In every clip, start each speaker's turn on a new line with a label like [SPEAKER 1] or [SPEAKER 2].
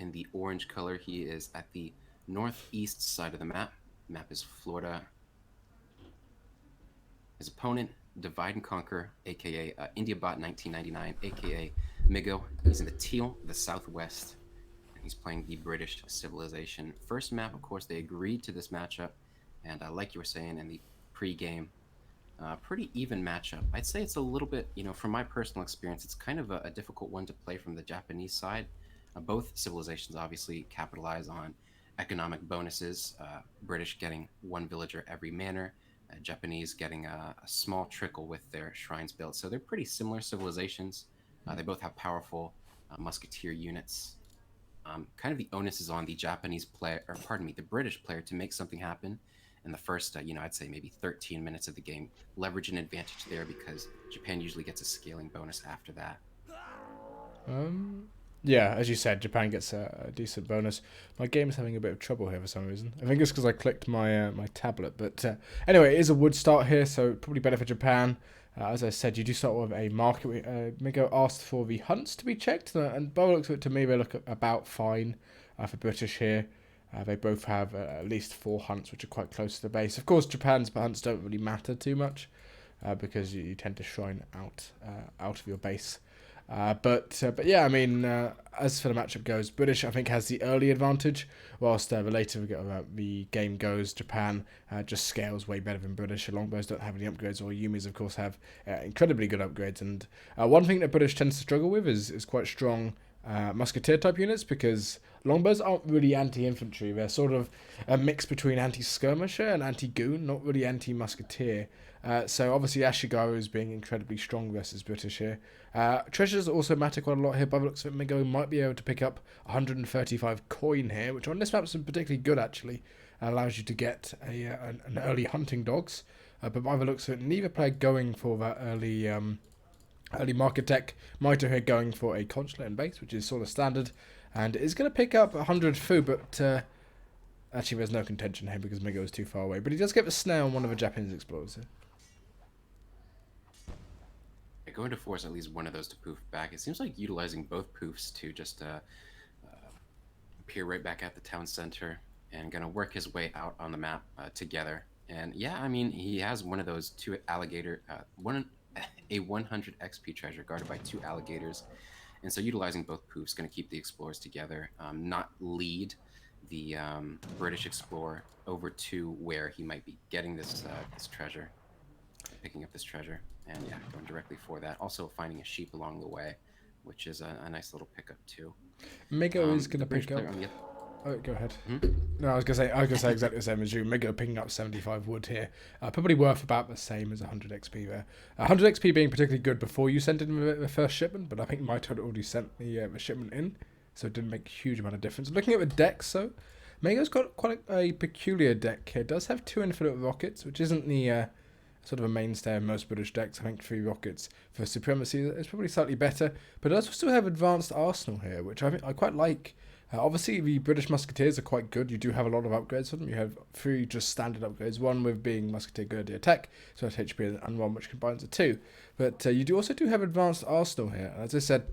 [SPEAKER 1] in the orange color. He is at the northeast side of the map. Map is Florida. His opponent, Divide and Conquer, aka IndiaBot 1999, aka Migo. He's in the teal, the southwest, and he's playing the British civilization. First map, of course, they agreed to this matchup, and like you were saying in the pre-game, pretty even matchup. I'd say it's a little bit, from my personal experience, it's kind of a difficult one to play from the Japanese side. Both civilizations obviously capitalize on economic bonuses. British getting one villager every manor, Japanese getting a small trickle with their shrines built. So they're pretty similar civilizations. They both have powerful musketeer units. Kind of the onus is on the Japanese player, or pardon me, the British player to make something happen in the first, I'd say maybe 13 minutes of the game. Leverage an advantage there because Japan usually gets a scaling bonus after that.
[SPEAKER 2] Yeah, as you said, Japan gets a decent bonus. My game is having a bit of trouble here for some reason. I think it's because I clicked my tablet. But anyway, it is a wood start here, so probably better for Japan. As I said, you do start with a market. Migo asked for the hunts to be checked, and by the looks of it, to me, they look about fine for British here. They both have at least 4 hunts, which are quite close to the base. Of course, Japan's hunts don't really matter too much because you tend to shrine out of your base. But yeah, I mean, as for the matchup goes, British I think has the early advantage, whilst the later the game goes, Japan just scales way better than British. Longbows don't have any upgrades, or Yumis of course have incredibly good upgrades. And one thing that British tends to struggle with is quite strong musketeer type units, because longbows aren't really anti-infantry. They're sort of a mix between anti-skirmisher and anti-goon, not really anti-musketeer. So obviously Ashigaru is being incredibly strong versus British here. Treasures also matter quite a lot here. By the looks of it, Migo might be able to pick up 135 coin here, which on this map is particularly good actually. Allows you to get an early hunting dogs. But by the looks of it, neither player going for that early market tech. Mitoe here going for a consulate and base, which is sort of standard, and is going to pick up 100 food, but actually there's no contention here because Migo is too far away. But he does get the snare on one of the Japanese explorers here.
[SPEAKER 1] Going to force at least one of those to poof back. It seems like utilizing both poofs to just appear right back at the town center and gonna work his way out on the map together. And yeah, I mean, he has one of those 2 alligator, a 100 XP treasure guarded by 2 alligators. And so utilizing both poofs going to keep the explorers together, not lead the British explorer over to where he might be getting this treasure, picking up this treasure. And yeah, going directly for that. Also finding a sheep along the way, which is a nice little pickup too.
[SPEAKER 2] Migo is going to pick up. Oh, go ahead. No, I was gonna say exactly the same as you. Migo picking up 75 wood here, probably worth about the same as 100 XP there. 100 XP being particularly good before you sent in the first shipment, but I think Mitoe had already sent the shipment in, so it didn't make a huge amount of difference. Looking at the decks, though, Migo's got quite a peculiar deck here. It does have 2 infinite rockets, which isn't the sort of a mainstay of most British decks. I think 3 rockets for supremacy is probably slightly better, but it does still have advanced arsenal here, which I think I quite like. Obviously, the British Musketeers are quite good. You do have a lot of upgrades for them. You have 3 just standard upgrades, one with being Musketeer Grenadier Tech, so that's HP, and one which combines the 2. But you do also have Advanced Arsenal here. As I said,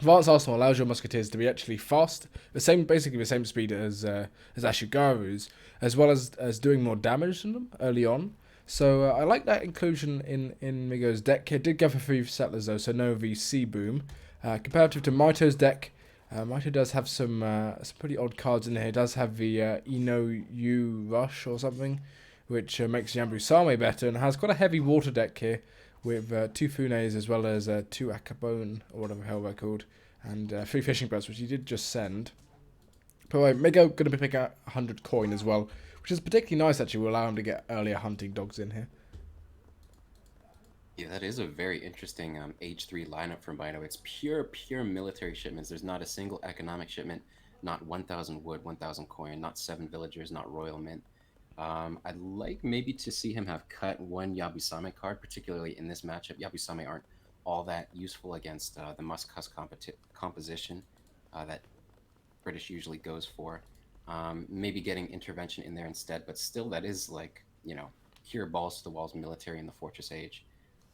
[SPEAKER 2] Advanced Arsenal allows your Musketeers to be actually fast, basically the same speed as Ashigaru's, as well as doing more damage than them early on. So I like that inclusion in Migo's deck. It did go for 3 settlers though, so no VC boom. Comparative to Mitoe's deck, Mitoe does have some pretty odd cards in there. It does have the Ino U Rush or something, which makes Yambu Same better, and has quite a heavy water deck here with 2 Funes as well as 2 Akabone, or whatever the hell they're called, and 3 fishing boats, which he did just send. But anyway, Migo going to be picking out 100 coin as well, which is particularly nice actually, will allow him to get earlier hunting dogs in here.
[SPEAKER 1] Yeah, that is a very interesting Age 3 lineup for Mitoe. It's pure military shipments. There's not a single economic shipment, not 1,000 wood, 1,000 coin, not 7 villagers, not royal mint. I'd like maybe to see him have cut 1 Yabusame card, particularly in this matchup. Yabusame aren't all that useful against the Must-Cuss composition that British usually goes for. Maybe getting intervention in there instead, but still that is like, pure balls to the walls military in the Fortress Age.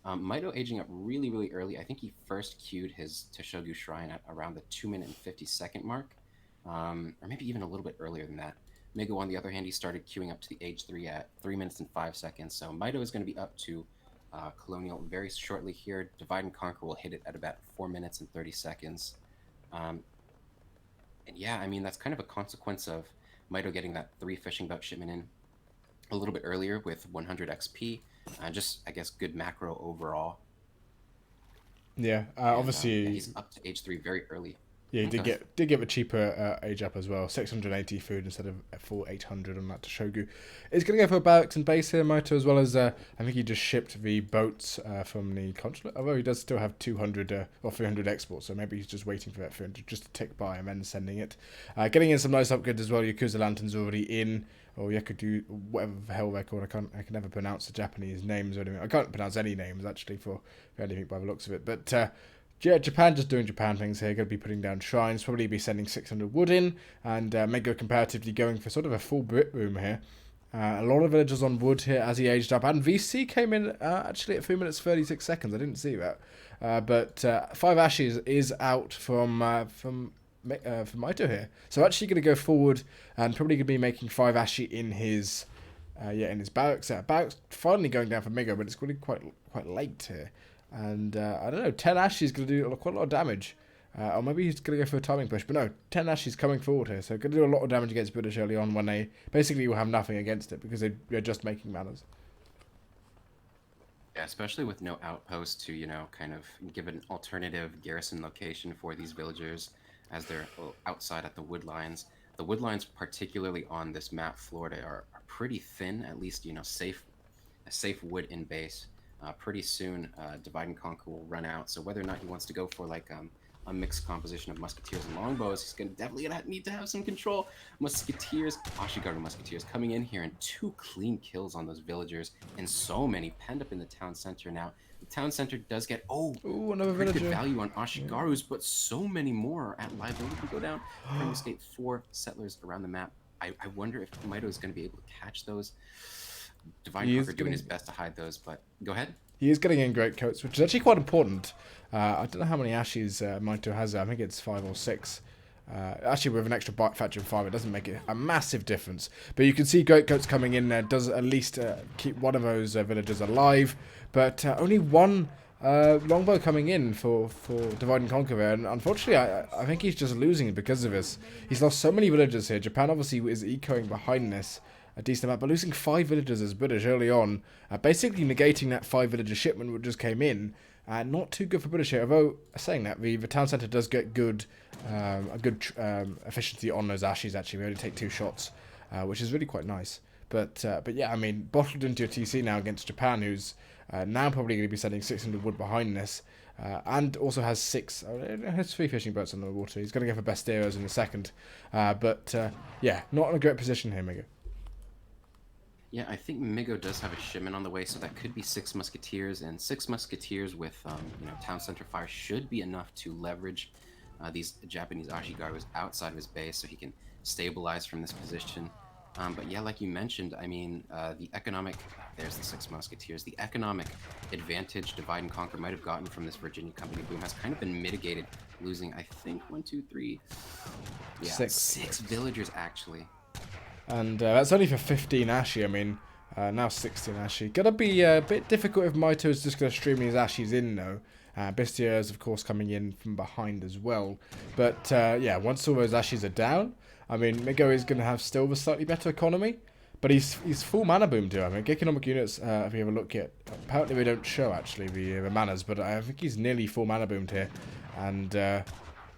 [SPEAKER 1] Mitoe aging up really early. I think he first queued his Toshogu Shrine at around the 2 minute and 50 second mark. or maybe even a little bit earlier than that. Migo, on the other hand, he started queuing up to the age 3 at 3 minutes and 5 seconds. So Mitoe is going to be up to Colonial very shortly here. Divide and Conquer will hit it at about 4 minutes and 30 seconds. Um, and yeah, I mean, that's kind of a consequence of Mitoe getting that 3 fishing boat shipment in a little bit earlier with 100 XP. Just, I guess, good macro overall.
[SPEAKER 2] Yeah,
[SPEAKER 1] And yeah,
[SPEAKER 2] obviously,
[SPEAKER 1] he's up to age 3 very early.
[SPEAKER 2] yeah,
[SPEAKER 1] Okay.
[SPEAKER 2] did get a cheaper age up as well. 680 food instead of a full 800 on that to Shogu. It's going to go for barracks and base here, Mito, as well as I think he just shipped the boats from the consulate. Although he does still have 200 or 300 exports, so maybe he's just waiting for that 300 just to tick by and then sending it. Getting in some nice upgrades as well. Yakuza Lantern's already in. Or Yakudu, whatever the hell they're called. I can never pronounce the Japanese names or anything. I can't pronounce any names actually for anything by the looks of it. But yeah, Japan just doing Japan things here. Going to be putting down shrines. Probably be sending 600 wood in, and Mego comparatively going for sort of a full Brit room here. A lot of villagers on wood here as he aged up, and VC came in actually at 3 minutes 36 seconds. I didn't see that, but 5 ashes is out from Mito here. So actually going to go forward and probably going to be making 5 Ashi in his in his barracks. Barracks finally going down for Migo, but it's going to be quite late here. And I don't know, 10 Ashi is going to do quite a lot of damage. Or maybe he's going to go for a timing push. But no, 10 Ashi is coming forward here. So going to do a lot of damage against British early on when they basically will have nothing against it because they're just making manners.
[SPEAKER 1] Yeah, especially with no outpost to, kind of give an alternative garrison location for these villagers as they're outside at the wood lines. The wood lines, particularly on this map, Florida, are pretty thin, at least, safe wood in base. Pretty soon, Divide and Conquer will run out. So whether or not he wants to go for like a mixed composition of musketeers and longbows, he's definitely gonna need to have some control. Musketeers, Ashigaru musketeers coming in here and 2 clean kills on those villagers, and so many penned up in the town center now. The town center does get
[SPEAKER 2] Ooh, another
[SPEAKER 1] pretty
[SPEAKER 2] villager.
[SPEAKER 1] good value on Ashigarus, but so many more at liability go down. Trying to escape 4 settlers around the map. I wonder if Mito is going to be able to catch those. Divine Conquer doing his best to hide those, but go ahead.
[SPEAKER 2] He is getting in great coats, which is actually quite important. I don't know how many Ashes Mito has. I think it's 5 or 6. Actually, with an extra factor of 5, it doesn't make it a massive difference. But you can see great coats coming in there. Does at least keep one of those villagers alive. But only one longbow coming in for Divide and Conquer there. And unfortunately, I think he's just losing it because of this. He's lost so many villagers here. Japan obviously is ecoing behind this a decent amount, but losing 5 villagers as British early on, basically negating that 5 villager shipment which just came in. Not too good for British here, although saying that, the town centre does get a good efficiency on those ashes actually. We only take 2 shots, which is really quite nice. But yeah, I mean, bottled into a TC now against Japan, who's now probably going to be sending 600 wood behind this. And also has 3 fishing boats on the water. He's going to go for Besteros in a second. But yeah, not in a great position here, Migo.
[SPEAKER 1] Yeah, I think Migo does have a shipment on the way, so that could be 6 musketeers, and 6 musketeers with town center fire should be enough to leverage these Japanese Ashigarus outside of his base, so he can stabilize from this position. But yeah, like you mentioned, I mean, the economic, there's the 6 musketeers, the economic advantage Divide and Conquer might have gotten from this Virginia Company boom has kind of been mitigated, losing, I think, 6 villagers actually.
[SPEAKER 2] And that's only for 15 Ashi. I mean, now 16 Ashi. Gonna be a bit difficult if Mito is just gonna stream these Ashis in though. Bestia is of course coming in from behind as well. But yeah, once all those Ashis are down, I mean, Migo is gonna have still a slightly better economy. But he's full mana boom too. I mean, economic units, if you have a look at, apparently they don't show actually the manas, but I think he's nearly full mana boomed here. And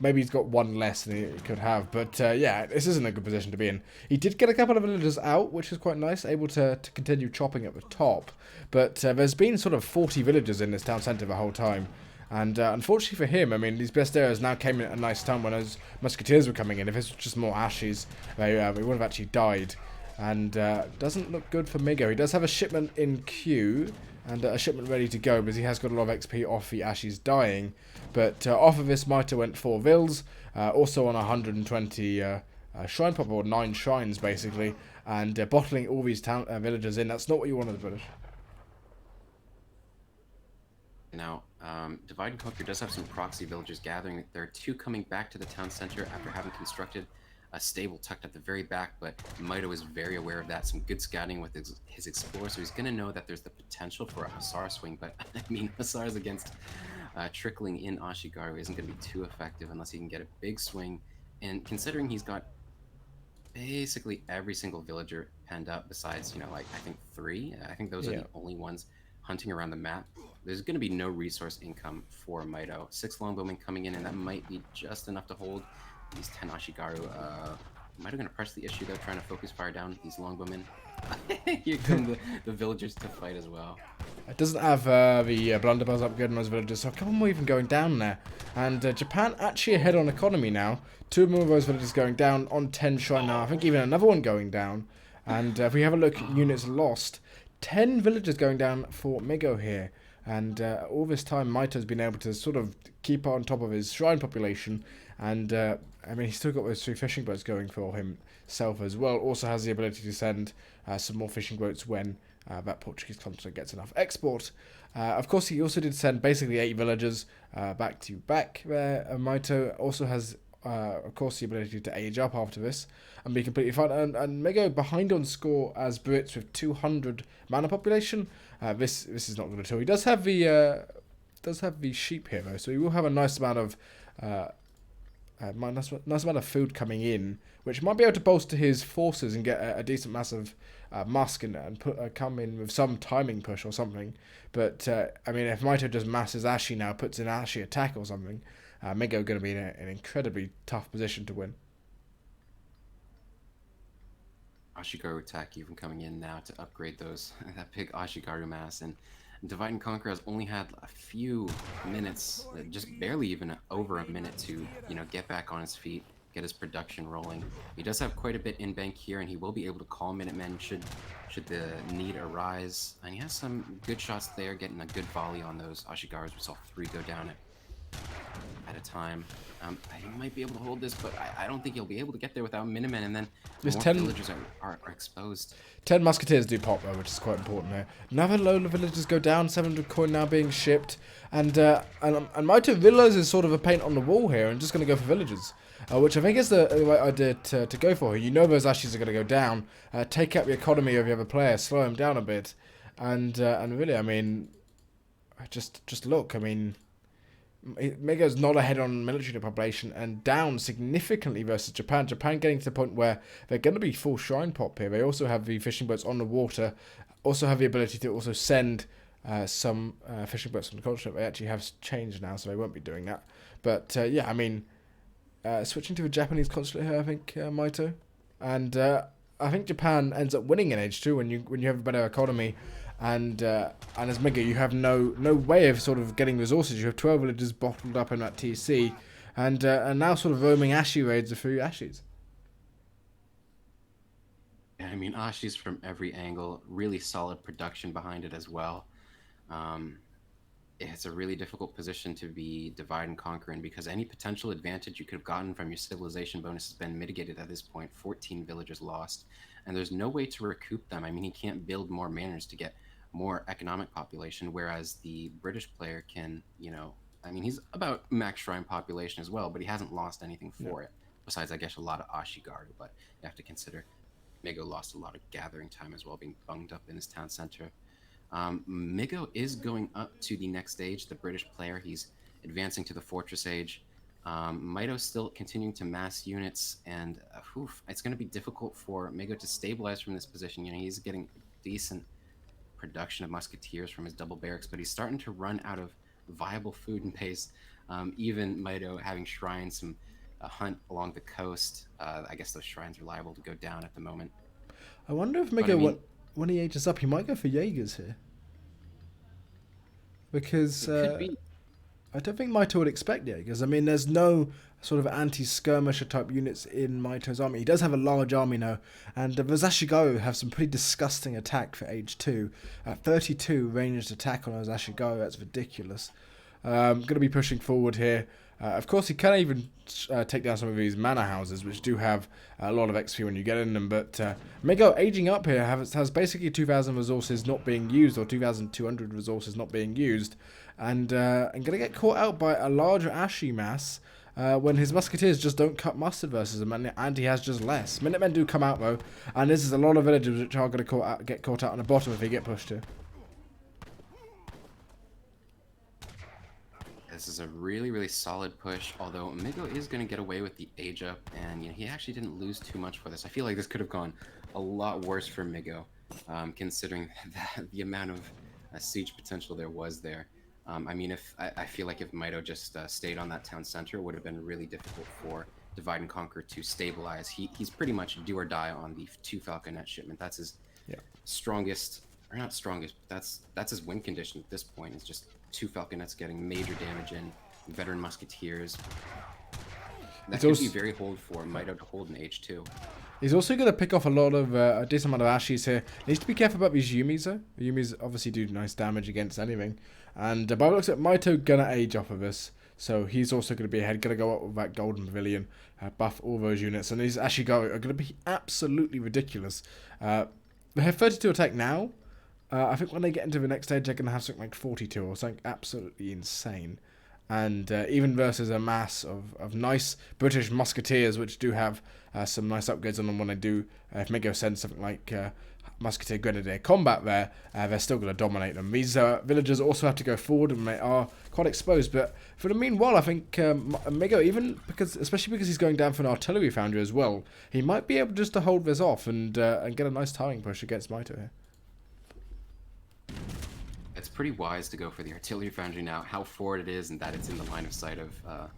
[SPEAKER 2] maybe he's got 1 less than he could have. But yeah, this isn't a good position to be in. He did get a couple of villagers out, which is quite nice, able to continue chopping at the top. But there's been sort of 40 villagers in this town centre the whole time. And unfortunately for him, I mean, these Besteros now came in at a nice time when those musketeers were coming in. If it's just more Ashes, they would have actually died. And doesn't look good for Migo. He does have a shipment in queue and a shipment ready to go because he has got a lot of XP off the Ashes dying. But off of this, Mito went 4 vills, also on 120 shrine pop, or 9 shrines basically, and bottling all these town villagers in. That's not what you wanted, British.
[SPEAKER 1] Now, Divide and Conquer does have some proxy villagers gathering. There are 2 coming back to the town center after having constructed a stable tucked at the very back, but Mitoe is very aware of that. Some good scouting with his Explorer, so he's going to know that there's the potential for a Hussar swing, but I mean, Hussars against trickling in Ashigaru isn't going to be too effective unless he can get a big swing, and considering he's got basically every single villager penned up besides, like, I think 3. I think those are the only ones hunting around the map. There's going to be no resource income for Mitoe. 6 longbowmen coming in, and that might be just enough to hold these 10 Ashigaru. Mitoe going to press the issue, though, trying to focus fire down these longbowmen. Here come the villagers to fight as well.
[SPEAKER 2] It doesn't have the blunderbuss upgrade on those villagers, so a couple more even going down there. And Japan actually ahead on economy now. 2 more of those villagers going down on 10 shrine now. I think even another one going down. And if we have a look at units lost, 10 villagers going down for Mitoe here. And all this time, Mitoe's been able to sort of keep on top of his shrine population. And, I mean, he's still got those 3 fishing boats going for himself as well. Also has the ability to send some more fishing boats when that Portuguese consulate gets enough export. Of course, he also did send basically 8 villagers back to back there. Mitoe also has, of course, the ability to age up after this and be completely fine. And Mitoe behind on score as Brits with 200 mana population. This is not good at all. He does have the sheep here though, so he will have a nice amount of nice amount of food coming in, which might be able to bolster his forces and get a decent massive musk and come in with some timing push or something. But I mean, if Mitoe just masses Ashi now, puts in Ashi attack or something, Mitoe going to be in an incredibly tough position to win.
[SPEAKER 1] Ashigaru attack even coming in now to upgrade that big Ashigaru mass, and Divide and Conquer has only had a few minutes, just barely even over a minute to get back on his feet, get his production rolling. He does have quite a bit in bank here, and he will be able to call Minutemen should the need arise. And he has some good shots there, getting a good volley on those Ashigarus. We saw 3 go down at a time. He might be able to hold this, but I don't think he'll be able to get there without Minutemen, and then more villagers are exposed.
[SPEAKER 2] 10 musketeers do pop though, which is quite important there. Another load of villagers go down, 700 coin now being shipped, and Mitoe realizes sort of a paint on the wall here and just going to go for villagers, which I think is the right idea to go for. You know those Ashes are going to go down, take out the economy of the other player, slow him down a bit, and really, I mean, just look, I mean, Mitoe's not ahead on military population and down significantly versus Japan. Japan getting to the point where they're going to be full shrine pop here. They also have the fishing boats on the water, also have the ability to also send some fishing boats on the continent. They actually have changed now, so they won't be doing that. But yeah, I mean, switching to a Japanese consulate here, I think, Mitoe. And I think Japan ends up winning in Age 2 when you have a better economy. And as Mitoe, you have no way of sort of getting resources. You have 12 villagers bottled up in that TC, and now sort of roaming Ashi raids a few Ashis.
[SPEAKER 1] Yeah, I mean, Ashis from every angle, really solid production behind it as well. It's a really difficult position to be divide and conquer in, because any potential advantage you could have gotten from your civilization bonus has been mitigated at this point. 14 villagers lost, and there's no way to recoup them. I mean, he can't build more manors to get more economic population, whereas the British player can, I mean, he's about max shrine population as well, but he hasn't lost anything for it, besides, I guess, a lot of Ashigaru. But you have to consider Mitoe lost a lot of gathering time as well, being bunged up in his town center. Mitoe is going up to the next stage, the British player. He's advancing to the Fortress Age. Mitoe's still continuing to mass units, and it's going to be difficult for Mitoe to stabilize from this position. He's getting decent production of musketeers from his double barracks, but he's starting to run out of viable food and pace. Even Mitoe having shrines, some hunt along the coast. I guess those shrines are liable to go down at the moment.
[SPEAKER 2] I wonder if Mitoe, when he ages up, he might go for Jaegers here. Because I don't think Mitoe would expect Jaegers. I mean, there's no sort of anti-skirmisher type units in Mitoe's army. He does have a large army now, and the Zashigaru have some pretty disgusting attack for Age 2. 32 ranged attack on those Zashigaru, that's ridiculous. Going to be pushing forward here. Of course, he can even take down some of these manor houses, which do have a lot of XP when you get in them. But Mitoe aging up here has basically 2,000 resources not being used, or 2,200 resources not being used, and going to get caught out by a larger Ashi mass. when his musketeers just don't cut mustard versus him, and he has just less. Minutemen do come out though, and this is a lot of villagers which are going to get caught out on the bottom if they get pushed here.
[SPEAKER 1] This is a really, really solid push, although Mitoe is going to get away with the age up, and he actually didn't lose too much for this. I feel like this could have gone a lot worse for Mitoe, considering the amount of siege potential there was there. I mean, I feel like if Mitoe just stayed on that town center, it would have been really difficult for Divide and Conquer to stabilize. He's pretty much do or die on the 2 Falconet shipment. That's his strongest, or not strongest, but that's his win condition at this point. It's just 2 Falconets getting major damage in, veteran musketeers. That could be very hold for Mitoe to hold in H2.
[SPEAKER 2] He's also going to pick off a decent amount of Ashies here. Needs to be careful about these Yumis though. The Yumis obviously do nice damage against anything. And by the looks at Mitoe going to age off of this. So he's also going to be ahead, going to go up with that Golden Pavilion, buff all those units. And these Ashigaru are going to be absolutely ridiculous. They have 32 attack now. I think when they get into the next stage, they're going to have something like 42 or something absolutely insane. And even versus a mass of nice British musketeers, which do have some nice upgrades on them when they do, if Mitoe sends something like Musketeer Grenadier Combat there, they're still going to dominate them. These villagers also have to go forward and they are quite exposed, but for the meanwhile, I think Mitoe, especially because he's going down for an artillery foundry as well, he might be able just to hold this off and get a nice tiring push against Mitoe here.
[SPEAKER 1] It's pretty wise to go for the artillery foundry now. How forward it is and that it's in the line of sight of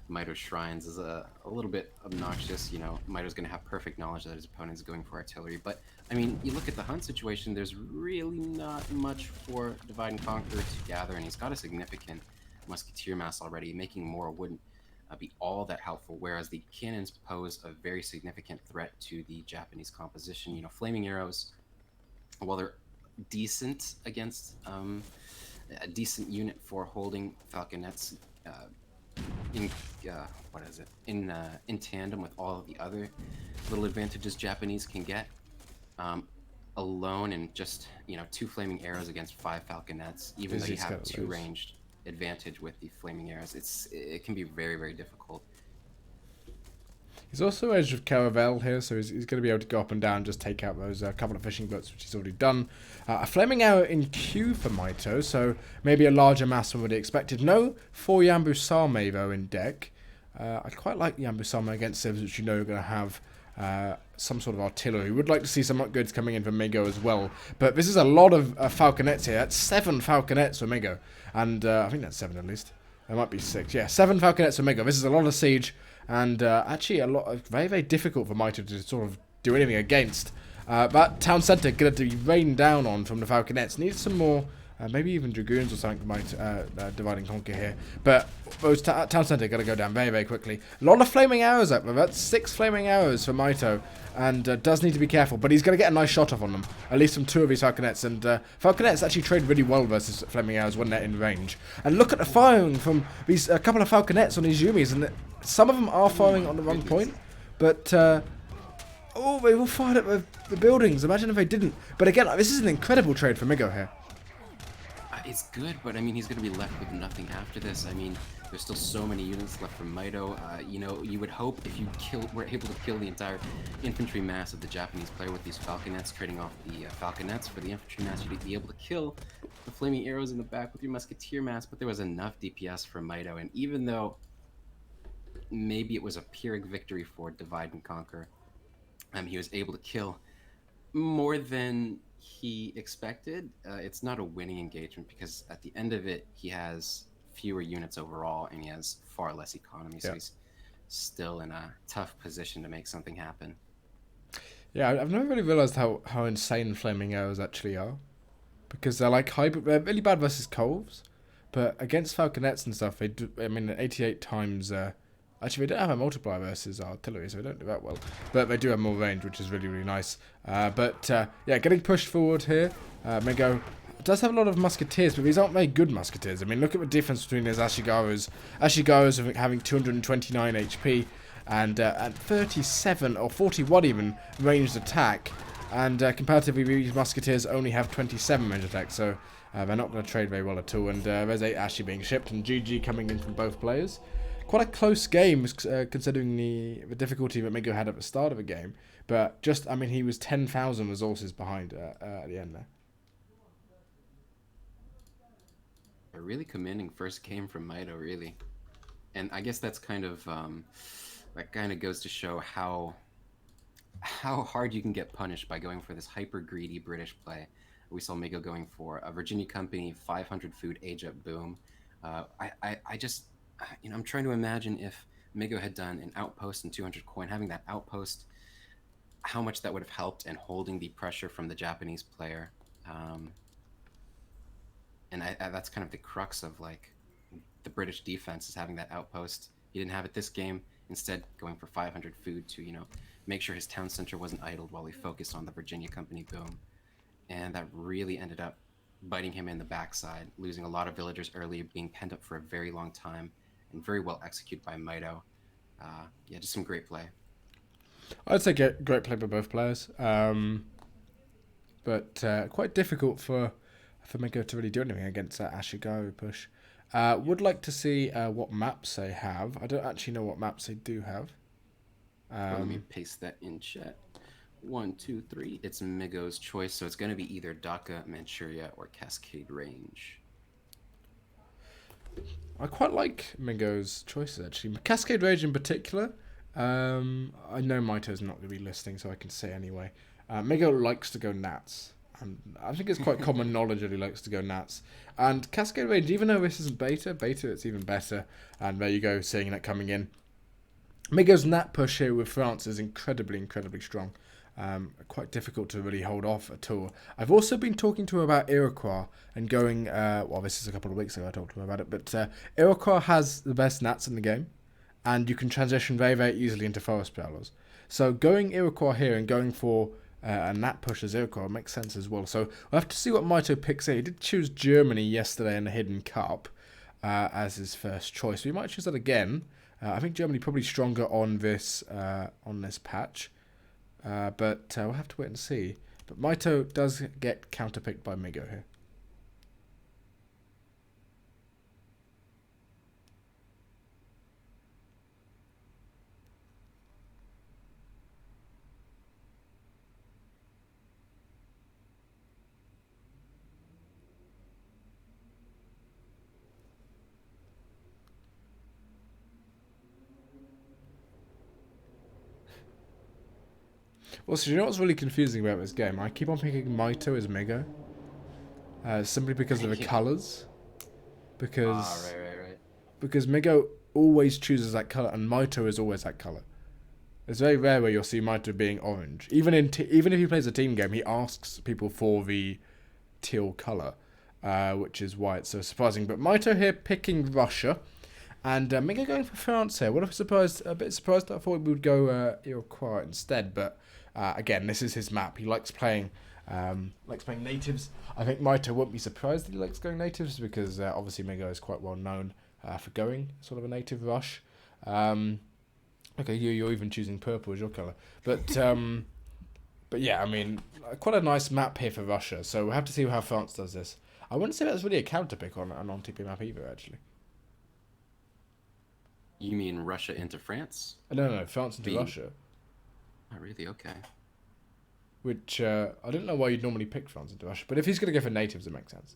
[SPEAKER 1] Mitoe's shrines is a little bit obnoxious. Mitoe's going to have perfect knowledge that his opponent is going for artillery. But, I mean, you look at the Hunt situation, there's really not much for Divide and Conquer to gather, and he's got a significant musketeer mass already. Making more wouldn't be all that helpful, whereas the cannons pose a very significant threat to the Japanese composition. Flaming arrows, while they're decent against a decent unit for holding falconets in tandem with all of the other little advantages Japanese can get, alone, and just 2 flaming arrows against 5 falconets, even though you have 2 ranged advantage with the flaming arrows, it can be very, very difficult.
[SPEAKER 2] He's also edged with Caravel here, so he's going to be able to go up and down and just take out those couple of fishing boats, which he's already done. A flaming arrow in queue for Mitoe, so maybe a larger mass than what he expected. No 4 Yambusame though in deck. I quite like Yambusame against civs, which are going to have some sort of artillery. Would like to see some upgrades coming in for Mitoe as well. But this is a lot of falconets here. That's 7 falconets for Mitoe. And I think that's 7 at least. There might be 6. Yeah, 7 falconets for Mitoe. This is a lot of siege. And actually a lot of very, very difficult for Mitoe to sort of do anything against. That town centre going to be rained down on from the falconets. Needs some more, maybe even dragoons or something might divide and conquer here. But those town centre going to go down very, very quickly. A lot of flaming arrows up there. That's 6 flaming arrows for Mitoe. And does need to be careful. But he's going to get a nice shot off on them. At least from 2 of these falconets. And falconets actually trade really well versus flaming arrows when they're in range. And look at the firing from these a couple of falconets on these Yumis. And some of them are firing on the wrong point. But they all fired at the buildings. Imagine if they didn't. But again, this is an incredible trade for Mitoe here.
[SPEAKER 1] It's good, but I mean, he's going to be left with nothing after this. I mean, there's still so many units left from Mitoe. You would hope if you were able to kill the entire infantry mass of the Japanese player with these falconets, trading off the falconets for the infantry mass, you'd be able to kill the flaming arrows in the back with your musketeer mass. But there was enough DPS for Mitoe, and even though maybe it was a Pyrrhic victory for Divide and Conquer, he was able to kill more than he expected. It's not a winning engagement because at the end of it, he has fewer units overall and he has far less economy, so he's still in a tough position to make something happen.
[SPEAKER 2] Yeah, I've never really realized how insane flaming arrows actually are, because they're like they're really bad versus coves, but against falconets and stuff, they do. I mean, 88 times. Actually, they don't have a multiplier versus artillery, so they don't do that well. But they do have more range, which is really, really nice. Yeah, getting pushed forward here. Mitoe does have a lot of musketeers, but these aren't very good musketeers. I mean, look at the difference between his Ashigarus. Ashigarus having 229 HP and 37 or 41 even ranged attack. And comparatively, these musketeers only have 27 ranged attack, so they're not going to trade very well at all. And there's 8 Ashi being shipped, and GG coming in from both players. quite a close game considering the difficulty that Migo had at the start of the game. But just, I mean, he was 10,000 resources behind at the end there.
[SPEAKER 1] A really commanding first game from Mitoe, really. And I guess that's kind of that kind of goes to show how hard you can get punished by going for this hyper greedy British play. We saw Migo going for a Virginia Company 500 food age up boom. I just, I'm trying to imagine if Migo had done an outpost and 200 coin, having that outpost, how much that would have helped in holding the pressure from the Japanese player. And that's kind of the crux of like the British defense, is having that outpost. He didn't have it this game. Instead, going for 500 food to make sure his town center wasn't idled while he focused on the Virginia Company boom. And that really ended up biting him in the backside, losing a lot of villagers early, being penned up for a very long time, and very well executed by Mitoe. Yeah, just some great play.
[SPEAKER 2] I'd say great play by both players, but quite difficult for Migo to really do anything against that Ashigaru push. Would like to see what maps they have. I don't actually know what maps they do have.
[SPEAKER 1] Let me paste that in chat. 1, 2, 3. It's Migo's choice, so it's going to be either Dhaka, Manchuria, or Cascade Range.
[SPEAKER 2] I quite like Migo's choices, actually. Cascade Range in particular. I know Mito's not going to be listening, so I can say anyway. Migo likes to go Nats. And I think it's quite common knowledge that he likes to go Nats. And Cascade Range, even though this isn't beta, it's even better. And there you go, seeing that coming in. Migo's Nat push here with France is incredibly, incredibly strong. Quite difficult to really hold off at all. I've also been talking to him about Iroquois and going, well, this is a couple of weeks ago I talked to him about it, but Iroquois has the best Nats in the game, and you can transition very, very easily into Forest Prowlers. So going Iroquois here and going for a Nat push as Iroquois makes sense as well. So we'll have to see what Mitoe picks here. He did choose Germany yesterday in the Hidden Cup as his first choice. We might choose that again. I think Germany probably stronger on this patch. But we'll have to wait and see. But Mitoe does get counterpicked by Migo here. Also, you know what's really confusing about this game? I keep on picking Mitoe as Migo. Simply because of the colours. Because
[SPEAKER 1] Right.
[SPEAKER 2] because Migo always chooses that colour and Mitoe is always that colour. It's very rare where you'll see Mitoe being orange. Even even if he plays a team game, he asks people for the teal colour. Which is why it's so surprising. But Mitoe here picking Russia. And Migo going for France here. A bit surprised. I thought we would go Iroquois instead, but again, this is his map. He likes playing natives. I think Mitoe won't be surprised that he likes going natives because obviously Migo is quite well known for going sort of a native rush. Okay, you're even choosing purple as your colour, but yeah, I mean, quite a nice map here for Russia. So we'll have to see how France does this. I wouldn't say that's really a counter pick on a non-TP map either, actually.
[SPEAKER 1] You mean Russia into France?
[SPEAKER 2] No, France into Russia.
[SPEAKER 1] Oh, really? Okay.
[SPEAKER 2] Which, I don't know why you'd normally pick France into Russia, but if he's going to go for natives, it makes sense.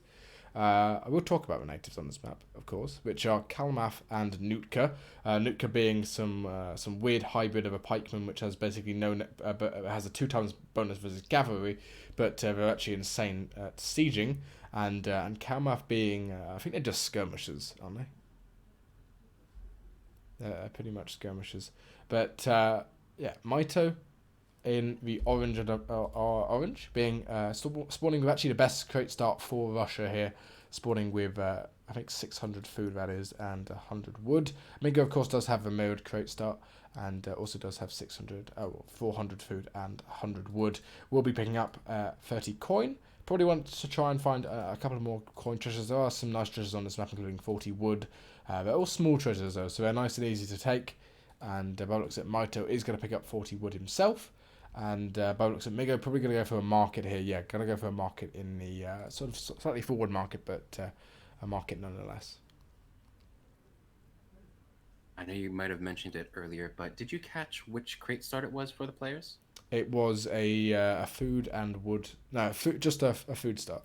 [SPEAKER 2] I will talk about the natives on this map, of course, which are Kalmaf and Nootka. Nootka being some weird hybrid of a pikeman, which has basically but has a 2 times bonus versus cavalry, but they're actually insane at sieging. And Kalmaf being, I think they're just skirmishers, aren't they? Pretty much skirmishers. But yeah, Mitoe in the orange and orange being spawning with actually the best crate start for Russia here, spawning with I think 600 food that is and 100 wood. Migo of course does have a mirrored crate start and also does have 400 food and 100 wood. We'll be picking up 30 coin. Probably want to try and find a couple of more coin treasures. There are some nice treasures on this map, including 40 wood. They're all small treasures though, so they're nice and easy to take. And by looks at Mitoe is going to pick up 40 wood himself. And by looks at Migo, probably going to go for a market here. Yeah, going to go for a market in the sort of slightly forward market, but a market nonetheless.
[SPEAKER 1] I know you might have mentioned it earlier, but did you catch which crate start it was for the players?
[SPEAKER 2] It was a food and wood. No, food, just a food start.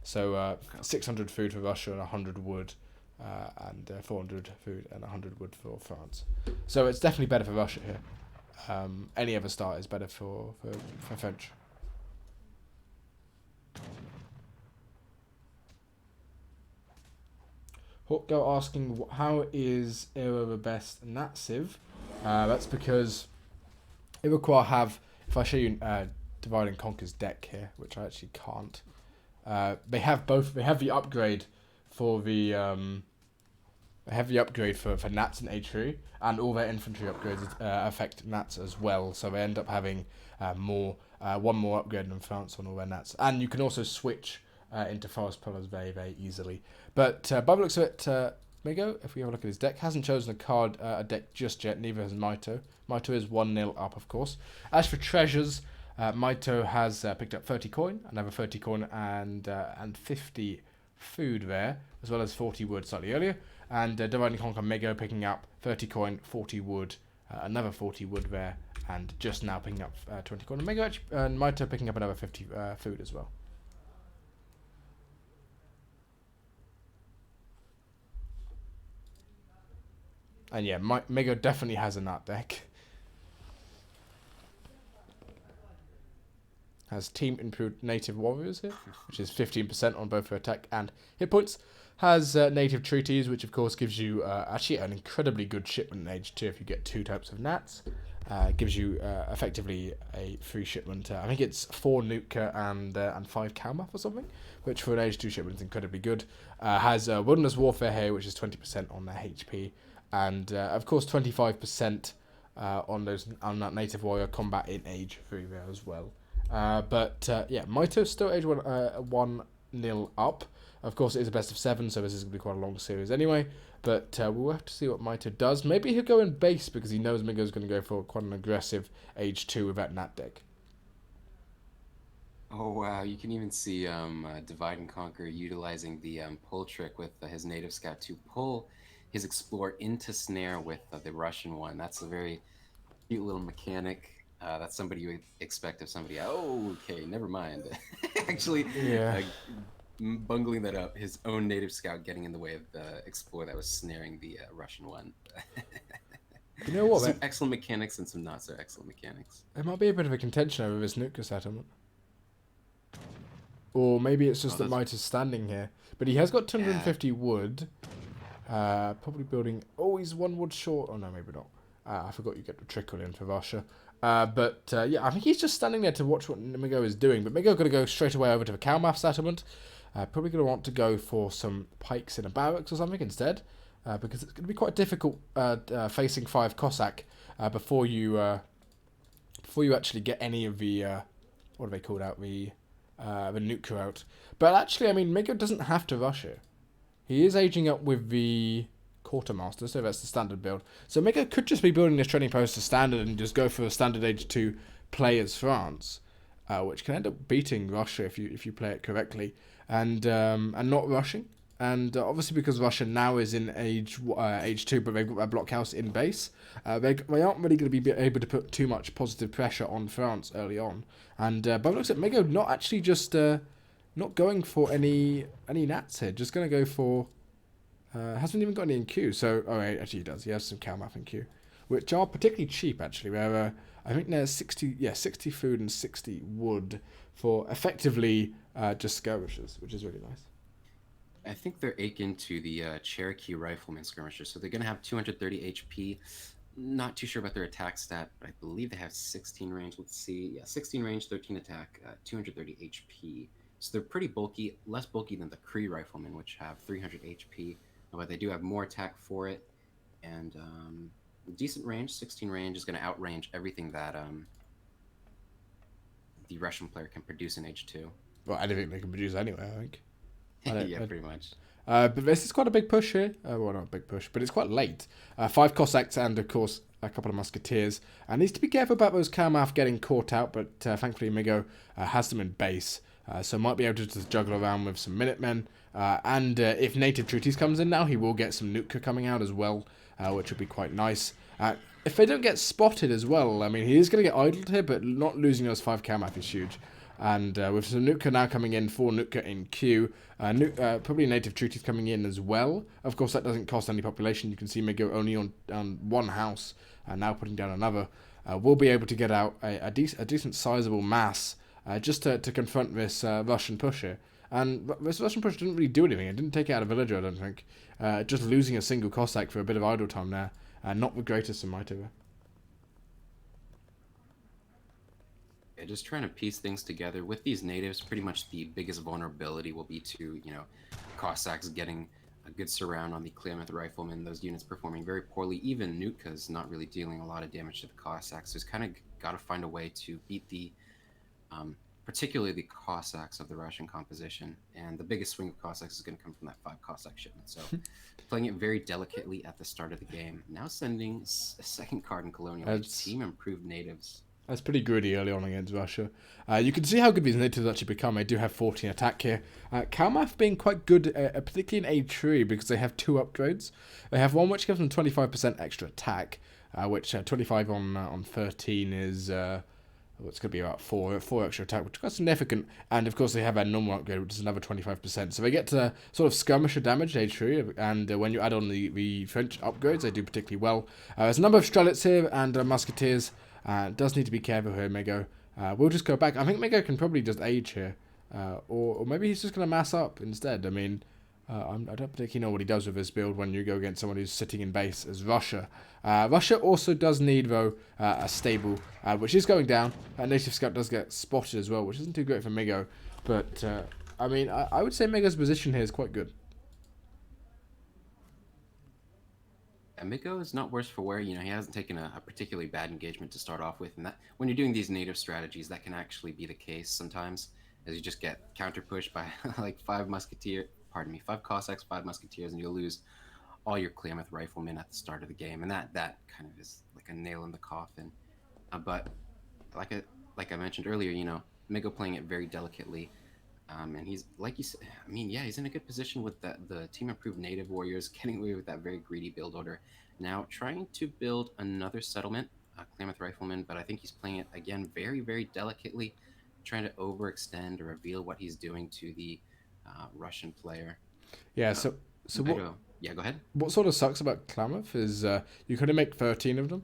[SPEAKER 2] So
[SPEAKER 1] Okay.
[SPEAKER 2] 600 food for Russia and 100 wood, and 400 food and 100 wood for France. So it's definitely better for Russia here. Any other start is better for French. Hawkgirl asking how is Era the best Natsiv? That's because Iroquois have. If I show you Divide and Conquer's deck here, which I actually can't. They have both. They have the upgrade for the. They have the upgrade for Nats and A3, and all their infantry upgrades affect Nats as well. So they end up having one more upgrade than France on all their Nats, and you can also switch into Forest Pillars very very easily. But by the looks of it, Migo, if we have a look at his deck, hasn't chosen a deck just yet. Neither has Mitoe. Mitoe is 1-0 up, of course. As for treasures, Mitoe has picked up 30 coin, another 30 coin, and 50 food there, as well as 40 wood slightly earlier. And Divide and Conquer Mego picking up 30 coin, 40 wood, another 40 wood there, and just now picking up 20 coin. And Mitoe picking up another 50 food as well. And yeah, Mego definitely has a nut deck. Has team improved native warriors here, which is 15% on both her attack and hit points. Has native treaties, which of course gives you actually an incredibly good shipment in Age 2 if you get 2 types of nats. Gives you effectively a free shipment. I think it's 4 Nuka and 5 Kalmath or something, which for an Age 2 shipment is incredibly good. Has Wilderness Warfare here, which is 20% on their HP. And of course 25% on that native warrior combat in Age 3 there as well. But yeah, Mito's still Age 1-0 up. Of course, it is a best of 7, so this is going to be quite a long series anyway. But we'll have to see what Mito does. Maybe he'll go in base because he knows Migo's going to go for quite an aggressive Age 2 with that Nat deck.
[SPEAKER 1] Oh wow, you can even see Divide and Conquer utilizing the pull trick with his native scout to pull his explorer into snare with the Russian one. That's a very cute little mechanic. That's somebody you would expect of somebody. Oh, okay, never mind. Actually,
[SPEAKER 2] Yeah.
[SPEAKER 1] bungling that up, his own native scout getting in the way of the explorer that was snaring the Russian one.
[SPEAKER 2] You know what?
[SPEAKER 1] Some excellent mechanics and some not so excellent mechanics.
[SPEAKER 2] There might be a bit of a contention over this Nuka settlement. Or maybe it's just that Mito's standing here. But he has got 250 wood. Probably building... Oh, he's 1 wood short. Oh, no, maybe not. I forgot you get the trickle in for Russia. But yeah, I think he's just standing there to watch what Migo is doing. But Migo got to go straight away over to the Kalmath settlement. Probably going to want to go for some pikes in a barracks or something instead. Because it's going to be quite difficult facing 5 Cossack before you actually get any of the... what are they called out? The Nuka out. But actually, I mean, Migo doesn't have to rush it. He is aging up with the Quartermaster, so that's the standard build. So Migo could just be building this training post to standard and just go for a standard Age 2 play as France, which can end up beating Russia if you play it correctly, and not rushing. And obviously because Russia now is in Age 2, but they've got their blockhouse in base, they aren't really going to be able to put too much positive pressure on France early on. And by the looks at Migo, not actually just not going for any nats here, just going to go for... hasn't even got any in queue, so... Oh, actually he does. He has some Kalmath in queue, which are particularly cheap, actually. Where I think there's 60 food and 60 wood for effectively just skirmishers, which is really nice.
[SPEAKER 1] I think they're akin to the Cherokee Rifleman skirmishers, so they're going to have 230 HP. Not too sure about their attack stat, but I believe they have 16 range. Let's see. Yeah, 16 range, 13 attack, 230 HP. So they're pretty bulky, less bulky than the Cree Riflemen, which have 300 HP. But they do have more attack for it, and decent range. 16 range is going to outrange everything that the Russian player can produce in Age 2.
[SPEAKER 2] Well, anything they can produce anyway, I think.
[SPEAKER 1] Yeah, pretty much.
[SPEAKER 2] But this is quite a big push here. Well, not a big push, but it's quite late. 5 Cossacks and, of course, a couple of Musketeers. Needs to be careful about those Kalmath getting caught out, but thankfully Migo has them in base. So might be able to just juggle around with some Minutemen. And if Native Treaties comes in now, he will get some Nuka coming out as well. which would be quite nice. If they don't get spotted as well, I mean, he is going to get idled here, but not losing those 5 Kamaf is huge. And with some Nutka now coming in, 4 Nutka in queue, probably native treaties coming in as well. Of course, that doesn't cost any population. You can see Migo only on one house, and now putting down another. We'll be able to get out a decent sizable mass just to confront this Russian push here. And this Russian push didn't really do anything. It didn't take out a villager, I don't think. Just losing a single Cossack for a bit of idle time there. Not the greatest in Mitoe.
[SPEAKER 1] Yeah, just trying to piece things together. With these natives, pretty much the biggest vulnerability will be to, Cossacks getting a good surround on the Klamath Riflemen, those units performing very poorly. Even Nutka's not really dealing a lot of damage to the Cossacks. So it's kind of got to find a way to beat the, particularly the Cossacks of the Russian composition. And the biggest swing of Cossacks is going to come from that 5 Cossack shipment. So playing it very delicately at the start of the game. Now sending a second card in Colonial, team improved natives.
[SPEAKER 2] That's pretty greedy early on against Russia. You can see how good these natives actually become. They do have 14 attack here. Kalmaf being quite good, particularly in A3, because they have 2 upgrades. They have one which gives them 25% extra attack, which 25 on 13 is... it's going to be about 4 extra attack, which is quite significant. And of course they have a normal upgrade, which is another 25%. So they get to sort of skirmisher damage, A3, and when you add on the French upgrades, they do particularly well. There's a number of Strelets here and Musketeers. Does need to be careful here, Migo. We'll just go back. I think Migo can probably just age here. Or maybe he's just going to mass up instead. I mean, I don't particularly know what he does with his build when you go against someone who's sitting in base as Russia. Russia also does need, though, a stable, which is going down. Native Scout does get spotted as well, which isn't too great for Migo. But, I mean, I would say Migo's position here is quite good.
[SPEAKER 1] Miko is not worse for wear. He hasn't taken a particularly bad engagement to start off with, and that when you're doing these native strategies, that can actually be the case sometimes, as you just get counter pushed by like 5 Cossacks, 5 Musketeers, and you'll lose all your Klamath Riflemen at the start of the game, and that kind of is like a nail in the coffin. But like I mentioned earlier, Miko playing it very delicately. And he's, like you said, I mean, yeah, he's in a good position with the team improved native warriors, getting away with that very greedy build order. Now trying to build another settlement, Klamath Rifleman, but I think he's playing it, again, very, very delicately, trying to overextend or reveal what he's doing to the Russian player.
[SPEAKER 2] Yeah, so what...
[SPEAKER 1] Yeah, go ahead.
[SPEAKER 2] What sort of sucks about Klamath is you could make 13 of them.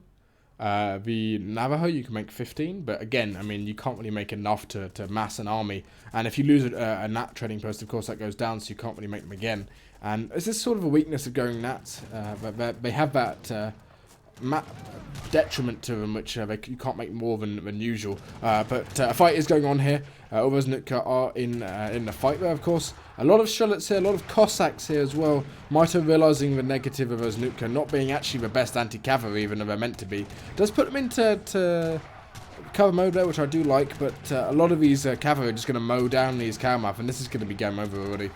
[SPEAKER 2] The Navajo, you can make 15, but again, I mean, you can't really make enough to mass an army. And if you lose a Nat trading post, of course, that goes down, so you can't really make them again. And it's this sort of a weakness of going Nats. They have that detriment to them, which you can't make more than usual. But a fight is going on here. All those Nutka are in the fight there, of course. A lot of Strelets here, a lot of Cossacks here as well. Mitoe realising the negative of those Nutka not being actually the best anti-cavalry, even though they're meant to be. Does put them into cover mode there, which I do like, but a lot of these cavalry are just going to mow down these Kalmaf, and this is going to be game over already.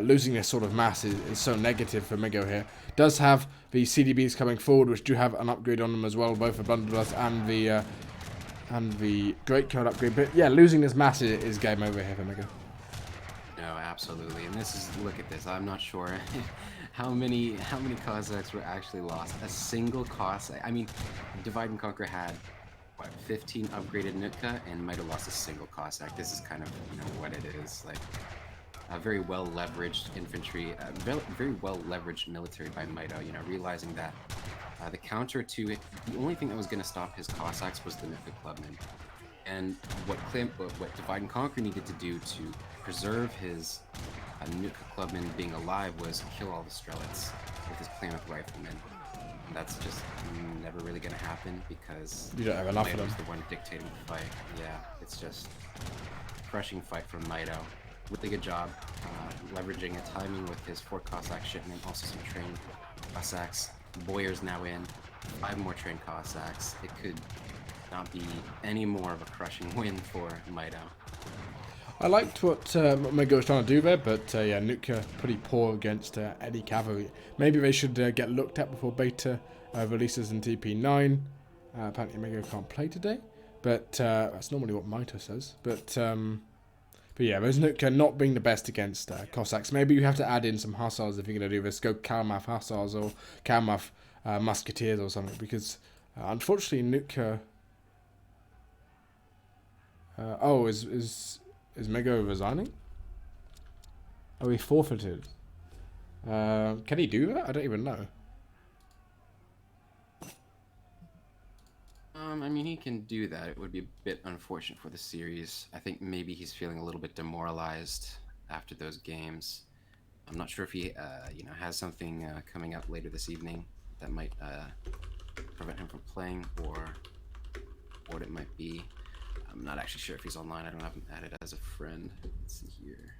[SPEAKER 2] Losing this sort of mass is so negative for Migo here. Does have the CDBs coming forward, which do have an upgrade on them as well, both the Blunderbuss and the Great Code upgrade. But yeah, losing this mass is game over here for Migo.
[SPEAKER 1] No, absolutely. And look at this. I'm not sure how many Cossacks were actually lost. A single Cossack. I mean, Divide and Conquer had 15 upgraded Nutka, and might have lost a single Cossack. This is kind of what it is. Like a very well leveraged infantry, very well leveraged military by Mitoe. Realizing that the counter to it, the only thing that was going to stop his Cossacks was the Nutka Clubmen. And what Divide and Conquer needed to do to preserve his Nutka Clubmen being alive was kill all the Strelets with his Klamath Riflemen. And that's just never really going to happen because
[SPEAKER 2] you don't have enough of them.
[SPEAKER 1] Mitoe's the one dictating the fight. Yeah, it's just a crushing fight from Mitoe. Really good job leveraging a timing with his 4 Cossack shipment, also some trained Cossacks. Boyer's now in, 5 more trained Cossacks. It could not be any more of a crushing win for Mitoe.
[SPEAKER 2] I liked what Migo was trying to do there, but yeah, Nutka pretty poor against any cavalry. Maybe they should get looked at before beta releases in TP9. Apparently Migo can't play today, but that's normally what Mitoe says. But yeah, those Nutka not being the best against Cossacks. Maybe you have to add in some Hussars if you're going to do this. Go Kalmaf Hussars or Kalmaf musketeers or something, because unfortunately Nuka. Oh, is Mego resigning? Oh, he forfeited. Can he do that? I don't even know.
[SPEAKER 1] I mean, he can do that. It would be a bit unfortunate for the series. I think maybe he's feeling a little bit demoralized after those games. I'm not sure if he, has something coming up later this evening that might prevent him from playing, or what it might be. I'm not actually sure if he's online. I don't have him added as a friend. Let's see here.